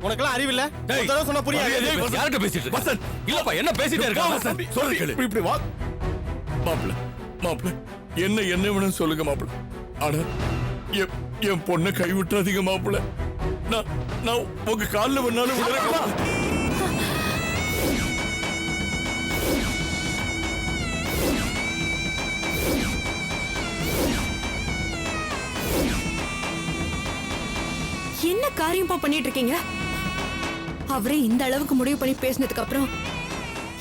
உனக்கெல்லாம் அறிவில்ல? ஒரு தடவை சொன்னா புரியாது. யார்கிட்ட பேசிட்டு இருக்க? வசந்த், இல்லப்பா என்ன பேசிட்டே இருக்க? வசந்த், சொல்றது கேளு. இப்படி வா. மாப்பிள்ள என்ன வேணும் சொல்லுங்க மாப்பிள்ள. ஆனா என் பொண்ணை கைவிட்டாதீங்க மாப்பிள்ள. நான் உங்க காலில் வேணாலும் விடுறேன். என்ன காரியமா பண்ணிட்டு இருக்கீங்க? அவரே இந்த அளவுக்கு முடிவு பண்ணி பேசினதுக்கு அப்புறம்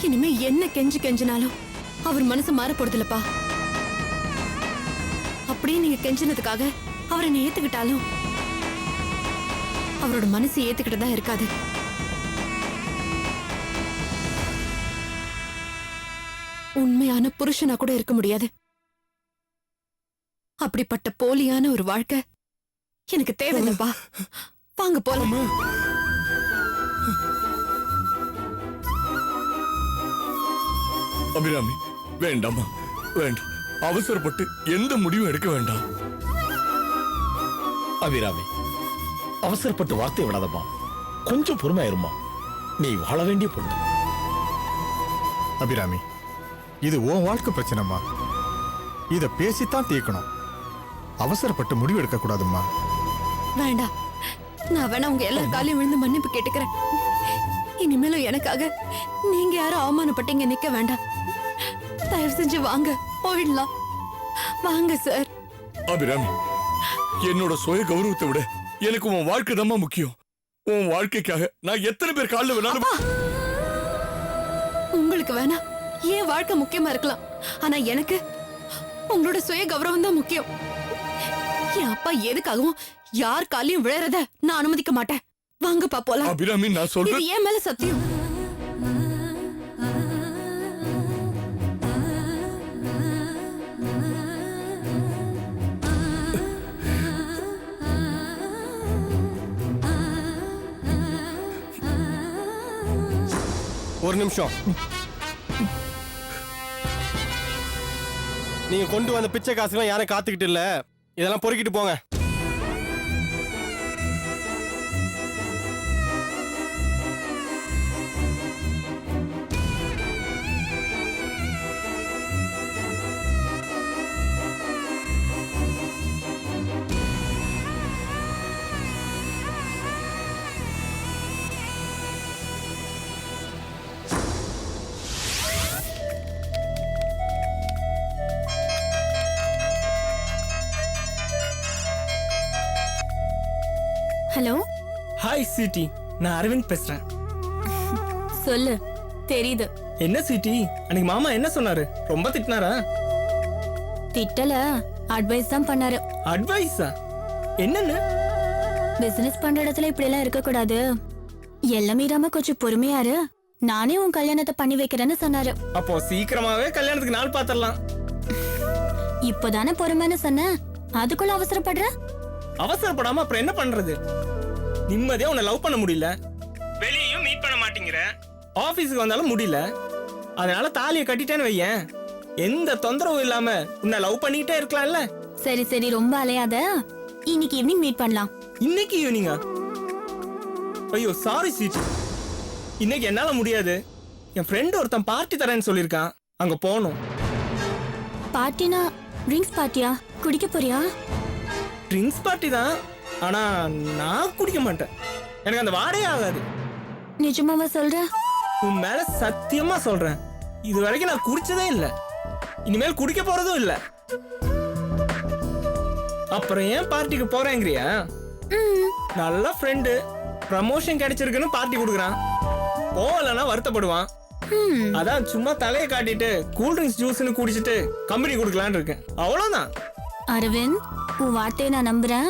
இனிமே என்ன கெஞ்சினாலும் அவர் மனசு மாற போறதில்லப்பா. அப்படியே நீங்க கெஞ்சினதுக்காக அவர் என்ன ஏத்துக்கிட்டாலும் அவரோட மனசு ஏத்துக்கிட்டதா இருக்காது. உண்மையான புருஷனா கூட இருக்க முடியாது. அப்படிப்பட்ட போலியான ஒரு வாழ்க்கை எனக்கு தேவையில்லப்பா. வாங்க போலாம். அபிராமி, வேண்டாமா, வேண்டாம். அவசரப்பட்டு எந்த முடிவும் எடுக்க வேண்டாம். அபிராமி, அவசரப்பட்டு வார்த்தை விடாதம்மா. கொஞ்சம் பொறுமையாயிருமா. நீ வாழ வேண்டிய பொண்ணு. அபிராமி, இது உன் வாழ்க்கை பிரச்சனைமா. இத பேசித்தான் தீர்க்கணும். அவசரப்பட்டு முடிவு எடுக்க கூடாதும்மா. வேண்டாம், நான் வேணா உங்க எல்லா காலையும் விழுந்து மன்னிப்பு கேட்டுக்கிறேன். இனிமேலும் எனக்காக நீங்க யாரும் அவமானப்பட்டீங்க நிக்க வேண்டாம். தயவு செஞ்சு வாங்க, போயிடலாம். வாங்க சார். அபிராமி, என்னோட சுய கௌரவத்தை விட எனக்கு உன் வாழ்க்கை தான் முக்கியம். உன் வாழ்க்கைக்காக நான் எத்தனை பேர் காலில் வேணாலும். உங்களுக்கு வேணா ஏன் வாழ்க்கை முக்கியமா இருக்கலாம், ஆனா எனக்கு உங்களோட சுய கௌரவம் தான் முக்கியம். என் அப்பா எதுக்காகவும் யார் காலையும் விழறத நான் அனுமதிக்க மாட்டேன். வாங்கப்பா போலாம். அபிராமி, நான் சொல்றேன். இது ஏன் மேல சத்தியம். ஒரு நிமிஷம். நீங்க கொண்டு வந்த பிச்சை காசுலாம் யாரும் காத்துக்கிட்டு இல்ல. இதெல்லாம் பொறுக்கிட்டு போங்க. ஹலோ. ஹாய் சிட்டி, நான் அரவிந்த் பேசுறேன். சொல்லு. தெரியுது. என்ன சிட்டி, அன்னைக்கு மாமா என்ன சொன்னாரு? ரொம்ப திட்டினாரா? திட்டல, அட்வைஸ் தான் பண்ணாரு. அட்வைஸா? என்னன்னு? பிசினஸ் பண்ற இடத்துல இப்படி எல்லாம் இருக்க கூடாது, எல்லாம் மீறாம கொஞ்சம் பொறுமையாரு, நானே உன் கல்யாணத்தை பண்ணி வைக்கிறேன்னு சொன்னாரு. அப்போ சீக்கிரமாவே கல்யாணத்துக்கு நாள் பாத்திரலாம். இப்போதானே பொறுமைன்னு சொன்ன, அதுக்குள்ள அவசரப்படுற? அவசரப்படாம அப்புறம் என்ன பண்றது? நிம்மதியா உன்னை லவ் பண்ண முடியல, வெளியும் மீட் பண்ண மாட்டேங்கிற, ஆபீஸுக்கு வந்தாலும் முடியல. அதனால தாலியை கட்டிட்டேன்னு வையேன், எந்த தொந்தரவும் இல்லாம உன்னை லவ் பண்ணிக்கிட்டே இருக்கலாம்ல. சரி சரி, ரொம்ப அலையாத. இன்னைக்கு ஈவினிங் மீட் பண்ணலாம். இன்னைக்கு ஈவினிங்கா? ஐயோ சாரி சீட், இன்னைக்கு என்னால முடியாது. என் ஃப்ரெண்ட் ஒருத்தன் பார்ட்டி தரேன்னு சொல்லியிருக்கான், அங்க போகணும். பார்ட்டினா ட்ரிங்க்ஸ் பார்ட்டியா? குடிக்க போறியா? ட்ரிங்க்ஸ் பார்ட்டி தான், ஆனா நான் குடிக்க மாட்டேன். எனக்கு அந்த வாடையே ஆகாது. நிஜமாவா சொல்ற? உன் மேல சத்தியமா சொல்றேன், இது வரைக்கும் நான் குடிச்சதே இல்ல, இனிமேல் குடிக்க போறதும் இல்ல. அப்புறம் ஏன் பார்ட்டிக்கு போறேங்கிறியா? நல்ல ஃப்ரெண்டு, ப்ரமோஷன் கிடைச்சிருக்குன்னு பார்ட்டி கொடுக்குறான், போகலன்னா வருத்தப்படுவான். அதான் சும்மா தலையை காட்டிட்டு கூல் ட்ரிங்க்ஸ் ஜூஸ்னு குடிச்சிட்டு கம்பெனி கொடுக்கலான்னு இருக்கேன், அவ்வளவுதான். அரவிந்த், உன் வார்த்தையை நான் நம்புறேன்,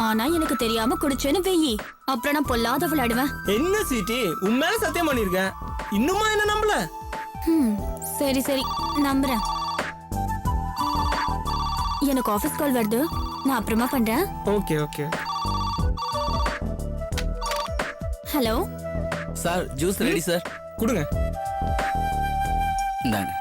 ஆனா எனக்கு தெரியாம குடிச்சேன்னு வெயி, அப்புறம் நான் பொல்லாத விளையாடுவேன். என்ன சீட்டி, உன் மேல சத்தியம் பண்ணிருக்கேன், இன்னுமா என்ன நம்பல? சரி சரி, நம்புறேன். எனக்கு ஆபீஸ் கால் வருது, நான் அப்புறமா பண்றேன். Okay okay. Hello. Sir juice ready sir. கொடுங்க. இந்தாங்க.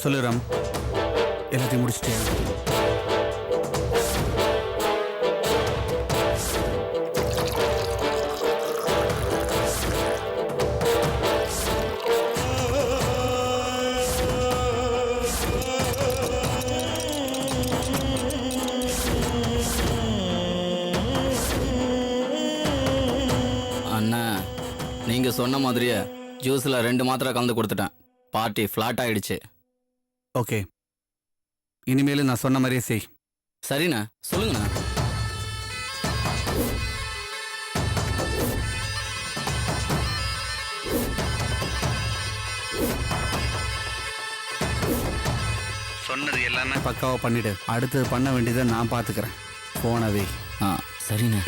சொல்லு ராம், எல்லாத்தையும் முடிச்சிட்டியா? அண்ணா நீங்க சொன்ன மாதிரியே ஜூஸ்ல 2 மாத்திரை கலந்து கொடுத்துட்டேன். பார்ட்டி ஃபிளாட் ஆயிடுச்சு. ஓகே, இனிமேல் நான் சொன்ன மாதிரியே செய். சரிண்ணா, சொல்லுங்கண்ணா. சொன்னது எல்லாமே பக்காவாக பண்ணிடு. அடுத்தது பண்ண வேண்டியதை நான் பார்த்துக்கிறேன். போனவே. சரிண்ணா.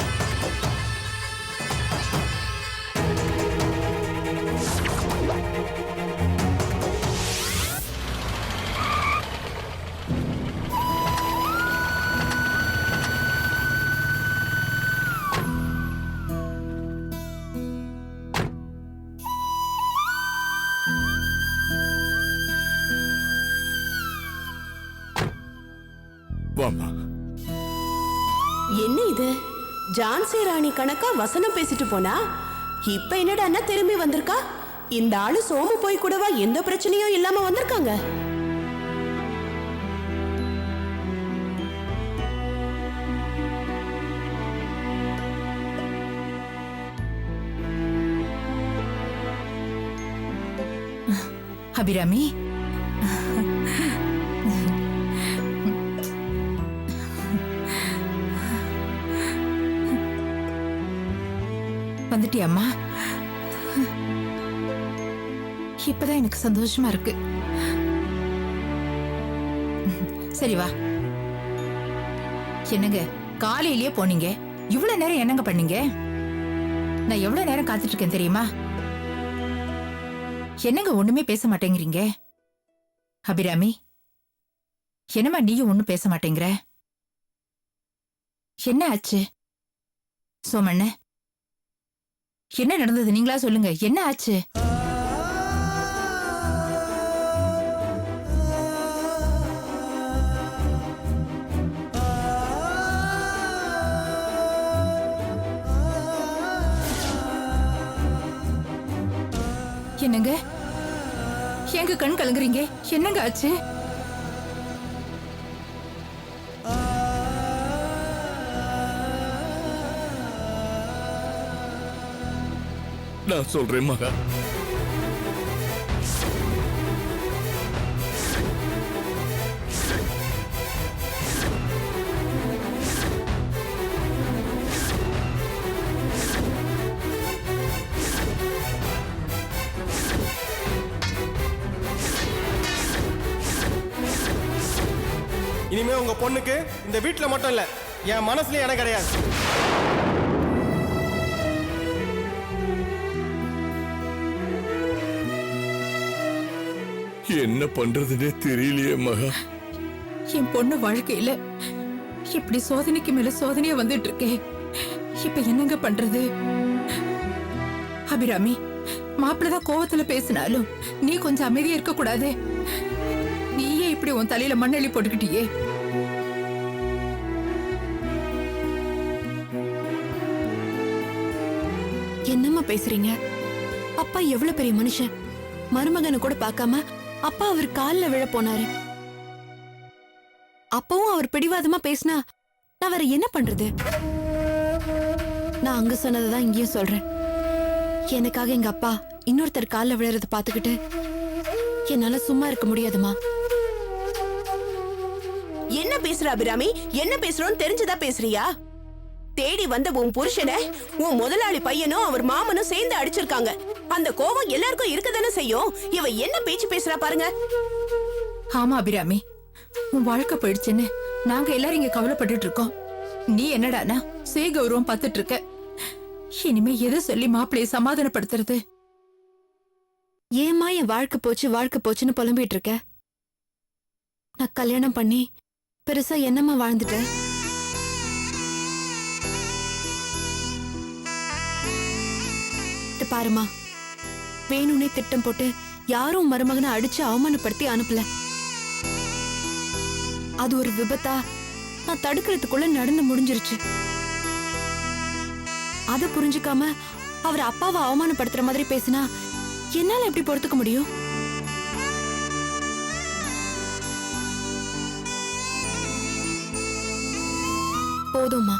வாமா. என்ன இது? ஜான்சி ராணி கணக்கா வசனம் பேசிட்டு போனா இப்ப என்னடா திரும்பி வந்திருக்கா? இந்த ஆளு சோமு போய் கூடவா எந்த பிரச்சனையும் இல்லாம வந்திருக்காங்க? அபிராமி, வந்துட்டியம்மா? இப்பதான் எனக்கு சந்தோஷமா இருக்கு. சரி வா. என்னங்க காலையிலேயே போனீங்க, இவ்வளவு நேரம் என்னங்க பண்ணீங்க? நான் எவ்வளவு நேரம் காத்துட்டு இருக்கேன் தெரியுமா? என்னங்க ஒண்ணுமே பேச மாட்டேங்கிறீங்க? அபிராமி, என்னம்மா நீயும் ஒண்ணும் பேச மாட்டேங்கிற? என்ன ஆச்சு? சோமண்ண, என்ன நடந்தது நீங்களா சொல்லுங்க. என்ன ஆச்சு? என்னங்க எங்க கண் கலங்குறீங்க? என்னங்க ஆச்சு? நான் சொல்றேன் மகா. இனிமே உங்க பொண்ணுக்கு இந்த வீட்டுல மட்டும் இல்ல, என் மனசுலயும் இடம் கிடையாது. என்ன பண்றதுன்னே தெரியலையே மகா. என் பொண்ணு வாழ்க்கையில இப்படி சோதனைக்கு மேல சோதனையா வந்துட்டு இருக்கே. இப்ப என்னங்க பண்றது? அபிராமி, மாப்பிள்ளதான் கோவத்துல பேசினாலும் நீ கொஞ்சம் அமைதியா இருக்க கூடாதே? நீயே இப்படி உன் தலையில மண்ணெளி போட்டுக்கிட்டியே. என்னம்மா பேசுறீங்க? அப்பா எவ்வளவு பெரிய மனுஷன். மருமகனை கூட பார்க்காம அப்பா அவர் கால்ல விழ போனாரு. அப்பவும் அவர் பிடிவாதமா பேசினா நான் வேற என்ன பண்றது? நான் அங்க சொன்னதான் இங்கேயும் சொல்றேன். எனக்காக எங்க அப்பா இன்னொருத்தர் கால்ல விழறத பாத்துக்கிட்டு என்னால சும்மா இருக்க முடியாதுமா. என்ன பேசுற அபிராமி? என்ன பேசுறோன்னு தெரிஞ்சுதா பேசுறியா? தேடி வந்த உன் புருஷனை உன் முதலாளி பையனும் அவர் மாமனும் சேர்ந்து அடிச்சிருக்காங்க. அந்த கோபம் எல்லாருக்கும் இருக்கதானே செய்யும். இவ என்ன பேச்சு பேசுறா பாருங்க. ஆமா அபிராமி, உன் வாழ்க்கை போயிடுச்சுன்னு நாங்க எல்லாரும் இங்க கவலைப்பட்டுட்டு இருக்கோம். நீ என்னடானா சுய கௌரவம் பார்த்துட்டு இருக்க. இனிமே எதை சொல்லி மாப்பிள்ளைய சமாதானப்படுத்துறது? ஏமா என் வாழ்க்கை போச்சுன்னு புலம்பிட்டு இருக்க? நான் கல்யாணம் பண்ணி பெருசா என்னம்மா வாழ்ந்துட்டேன்? பாருமா, வேணும்னே திட்டம் போட்டு யாரும் மருமகனை அடிச்சு அவமானப்படுத்தி அனுப்பல. அது ஒரு விபத்தா நான் தடுக்கிறதுக்குள்ள நடந்து முடிஞ்சிருச்சு. அத புரிஞ்சுக்காம அவர் அப்பாவை அவமானப்படுத்துற மாதிரி பேசினா என்னால எப்படி பொறுத்துக்க முடியும்? போதும்மா,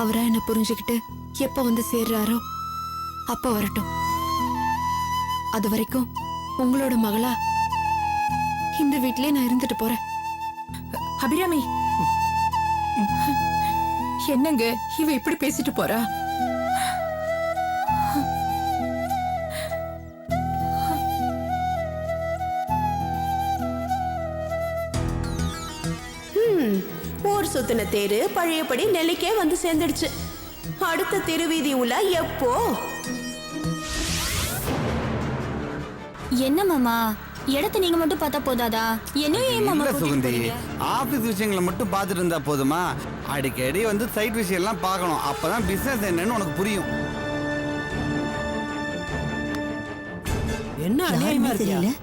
அவரா என்ன புரிஞ்சுக்கிட்டு எப்ப வந்து சேர்றாரோ அப்ப வரட்டும். அது வரைக்கும் உங்களோட மகளா இந்த வீட்லயே நான் இருந்துட்டு போறேன். அபிராமி, என்னங்க இவ இப்படி பேசிட்டு போறா? ஊர் சுத்தின தேரு பழையபடி நெல்லிக்கே வந்து சேர்ந்துடுச்சு. அடுத்த திருவீதி உள்ள எப்போ? என்ன மாமா, இடத்தை நீங்க மட்டும் பார்த்தா போதாதா? என்ன சுகந்தி, ஆபீஸ் விஷயங்களை மட்டும் பார்த்துட்டு இருந்தா போதுமா? அடிக்கடி வந்து சைட் விஷயம் எல்லாம் பார்க்கணும். அப்பதான் பிசினஸ் என்னன்னு உனக்கு புரியும். என்ன அநியாயமா இருக்கு?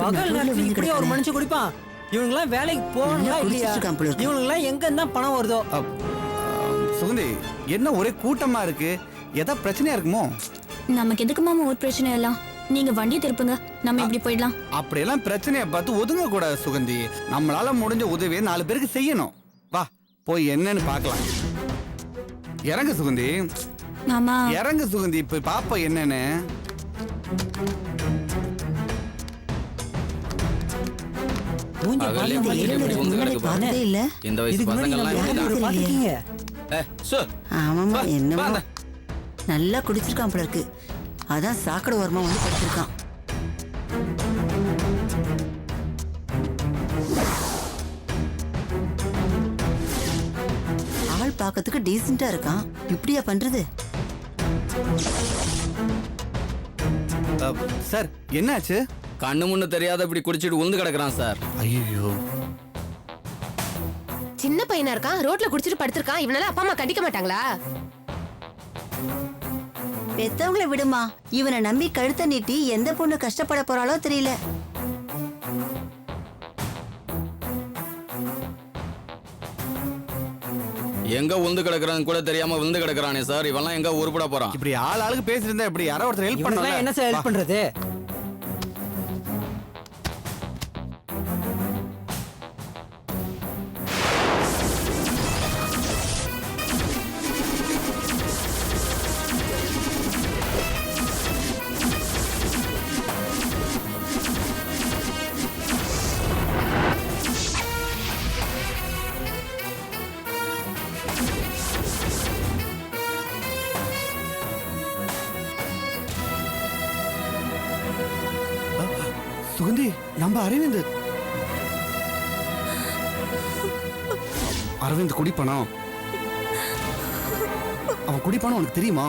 பகல் நேரத்துல இப்படியே ஒரு மனுஷன் குடிப்பான்? இவங்கெல்லாம் வேலைக்கு போகணுங்களா இல்லையா? இவங்கெல்லாம் எங்க இருந்தா பணம் வருதோ? சுகந்தி, என்ன ஒரே கூட்டமா இருக்கு? ஏதா பிரச்சனையா இருக்குமோ? நமக்கு எதுக்கு மாமா ஒரு பிரச்சனை எல்லாம்? நீங்க வண்டி திருப்புங்க, நம்ம இப்படி போயிடலாம். அப்படியெல்லாம் பிரச்சனையை பார்த்து ஒதுங்க கூடாது சுகந்தி. நம்மளால முடிஞ்ச உதவியை 4 பேருக்கு செய்யணும். வா, போய் என்னன்னு பார்க்கலாம். இறங்கு சுகந்தி. மாமா இறங்கு சுகந்தி, போய் பாப்பா என்னன்னு. இந்த வயசு பசங்க எல்லாம் நல்லா குடிச்சிருக்கான் போல இருக்கு. அதான் சாக்கடை ஓரமா வந்து படுத்திருக்கான். ஆள் பார்க்கறதுக்கு டீசெண்டா இருக்கான். இப்படியா பண்றது? சார், என்னாச்சு? கண்ணு முன்னு தெரியாத இப்படி குடிச்சிட்டு உளுந்து கிடக்குறான் சார். ஐயோ, சின்ன பையனா இருக்கான், ரோட்ல குடிச்சிட்டு படுத்திருக்கான். இவனால அப்பா அம்மா கண்டிக்க மாட்டாங்களா? பெத்தவங்களை விடுமா, இவனை நம்பி கழுத்தை நீட்டி எந்த பொண்ணு கஷ்டப்பட போறாளோ தெரியல. எங்க உளுந்து கிடக்குறான்னு கூட தெரியாம விழுந்து கிடக்குறானே சார். இவெல்லாம் எங்க உருப்பட போறான்? இப்படி ஆளுக்கு பேசிட்டு இருந்தா இப்படி யாரோ ஒருத்தர் ஹெல்ப் பண்ணல. என்ன சார் ஹெல்ப் பண்றது? சுகந்தி, நம்ம அரவிந்த். அரவிந்த் குடிப்பணம். அவன் குடிப்பான உனக்கு தெரியுமா?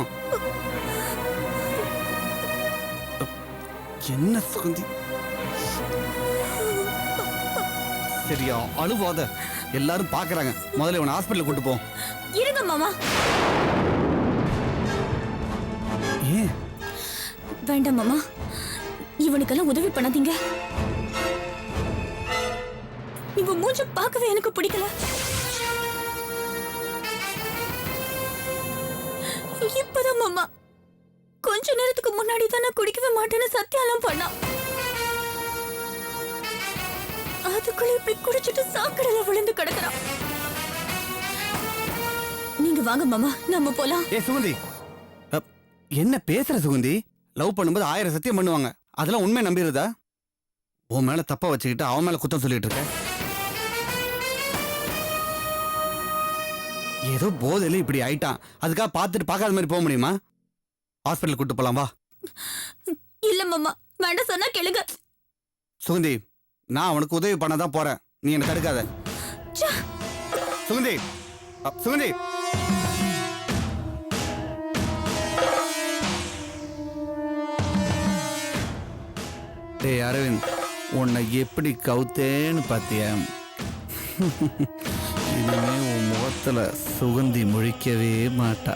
என்ன சுகந்தி சரியா அழுவாத, எல்லாரும் பாக்குறாங்க. முதல்ல இவனை ஹாஸ்பிட்டல் கூட்டு போ. இருங்க மாமா. ஏன் வேண்டாம் மாமா, இவனுக்கெல்லாம் உதவி பண்ணாதீங்க. இவன் மூஞ்ச பார்க்கவே எனக்கு பிடிக்கல. இப்பதான் மாமா கொஞ்ச நேரத்துக்கு முன்னாடி தான் நான் குடிக்கவே மாட்டேன்னு சத்தியாலம் பண்ணா. அதுக்குள்ள இப்படி குடிச்சிட்டு சாக்கடையில விழுந்து கிடக்குறான். நீங்க வாங்க மாமா, நம்ம போலாம். ஏ சுகந்தி, என்ன பேசுற சுகந்தி? லவ் பண்ணும்போது 1000 சத்தியம் பண்ணுவாங்க, அதெல்லாம் உண்மை நம்பிடுறதா? உன் மேல தப்பா வச்சுக்கிட்டு அவன் மேல குத்தம் சொல்லிட்டு இருக்க. ஏதோ போதையில இப்படி ஆயிட்டான், அதுக்காக பார்த்துட்டு பார்க்காத மாதிரி போக முடியுமா? ஹாஸ்பிட்டல் கூட்டு போலாம் வா. இல்ல மாமா, வேண்டாம் சொன்னா கேளுங்க. சுகந்தி, நான் அவனுக்கு உதவி பண்ண தான் போறேன், நீ என்ன தடுக்காத. சுகந்தி, சுகந்தி. டேய் அரவிந்த், உன்னை எப்படி கவுத்தேன்னு பாத்தியா? இனிமே உன் முகத்துல சுகந்தி முழிக்கவே மாட்டா.